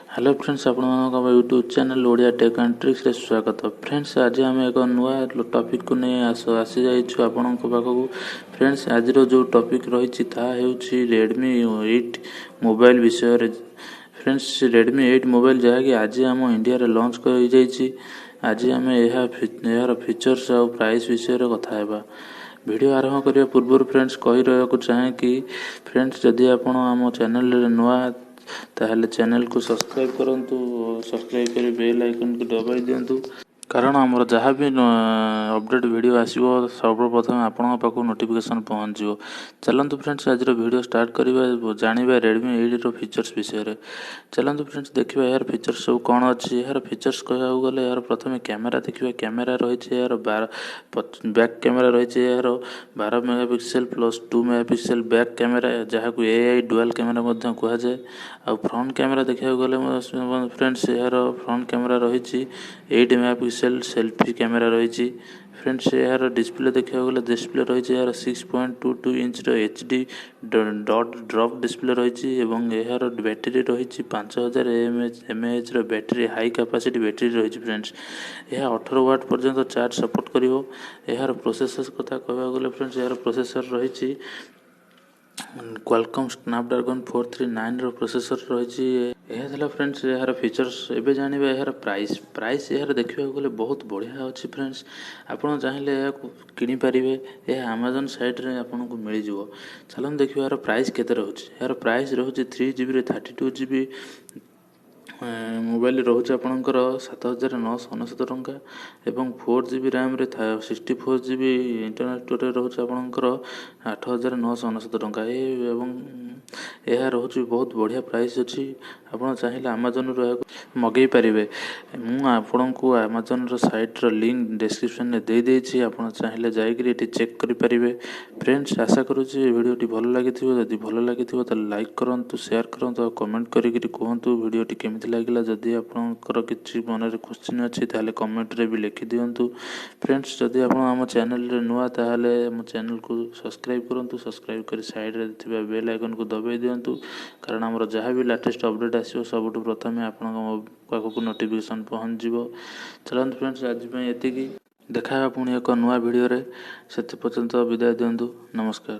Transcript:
Hello friends, आपण YouTube channel Odia tech and tricks रे स्वागत। फ्रेंड्स, आज आम एक नुआ टॉपिक को नहीं आसी जाइछु आपण पाखक। फ्रेंड्स, आज जो टॉपिक रही रेडमी 8 मोबाइल विषय रे। फ्रेंड्स, रेडमी 8 मोबाइल जहाँकि आज आम इंडिया रे लॉन्च कर जाइछि। आज आम यार फीचर्स और प्राइस विषय रे कथा हेबा। वीडियो आरंभ करने पूर्व फ्रेंड्स कही रहा चाहे कि फ्रेंड्स जदि आपण आम चैनल नुआ ताहले चैनल को सब्सक्राइब करंतु। सब्सक्राइब कर बेल आइकन को दबाई दिंतु, कारण आमर जहाँ भी अपडेट वीडियो आसो सर्वप्रथम आपण पाक नोटिफिकेशन पहुँच। चलतु फ्रेंड्स, आज वीडियो स्टार्ट करवा जाना रेडमी 8 रो फीचर्स विषय में। चलतु फ्रेंड्स, देखा यार फीचर्स सब कौन अच्छी। यार फीचर्स कह गले यार प्रथम कैमेरा देखा। कैमेरा रही यार बैक कैमेरा रही यार 12 megapixel plus 2 megapixel back camera, जहाँ को AI डुअल कैमेरा कह जाए। आ फ्रंट कैमेरा देखा गले फ्रेंड्स यार फ्रंट कैमेरा रही 8 मेगापिक्सेल सेल्फी कैमेरा रही। फ्रेंड्स, यार डिस्प्ले देखा गले डिस्प्ले रही यार 6.22 inch HD dot drop display रही। यार बैटेरी रही 5000 mAh battery high capacity battery रही। फ्रेंड्स, यह 18 वाट पर्यंत चार्ज सपोर्ट करिवो। यार प्रोसेसर कथा कहवा गले फ्रेंड्स, यार प्रोसेसर रही क्वालकॉम स्नैपड्रैगन 439 रो प्रोसेसर रही। यह फ्रेंड्स यार फीचर्स। एबे जानिबा यार प्राइस यार देखा गले बहुत बढ़िया अच्छी। फ्रेंड्स, आपड़ चाहिए यह किनी पारिबे। यह अमेजन साइट रे आपन को मिल जिवो। चलन देखियो यार प्राइस केते रहउछि। यार प्राइस रहउछि 3GB रे 32GB मोबाइल रोचे आपणकर 7999 टंका एवं 4GB रैम रे 64GB इंटरनल स्टोरेज रोचे आपणकर 8999 टंका। एवं यह रोचे बहुत बढ़िया प्राइस अच्छी। आपड़ चाहिए अमेजन रो मगै पारिबे। मु आपन को अमेजन रो साइट रो लिंक डिस्क्रिप्शन में दे देछि। आपन चाहिए जाइकरी एटी चेक करि पारिबे। फ्रेंड्स, आशा करूछि वीडियोटी भल लागिथिबो। जदि भल लागिथिबो त लाइक करंतु, शेयर करंतु और कमेंट करिकरी कहंतु वीडियोटी केमिति लागिला। जदि आपनकर किछि मन रे क्वेश्चन अछि ताले कमेंट रे भी लिखि दियंतु। फ्रेंड्स, जदि आपण हम चैनल रे नुआ ताले हम चैनल को सब्सक्राइब करंतु। सब्सक्राइब कर साइड रे थिबा बेल आइकन को दबाई दियंतु, कारण हमर जहाँ भी लेटेस्ट अपडेट आसियो सबटु प्रथमे आपण पाखक नोटिफिकेशन पहुँच जिवो। चलंतु फ्रेंड्स, आज एतिकी। देखा पुणी एक नुआ वीडियो रे। से पर्यंत विदाय दियंतु। नमस्कार।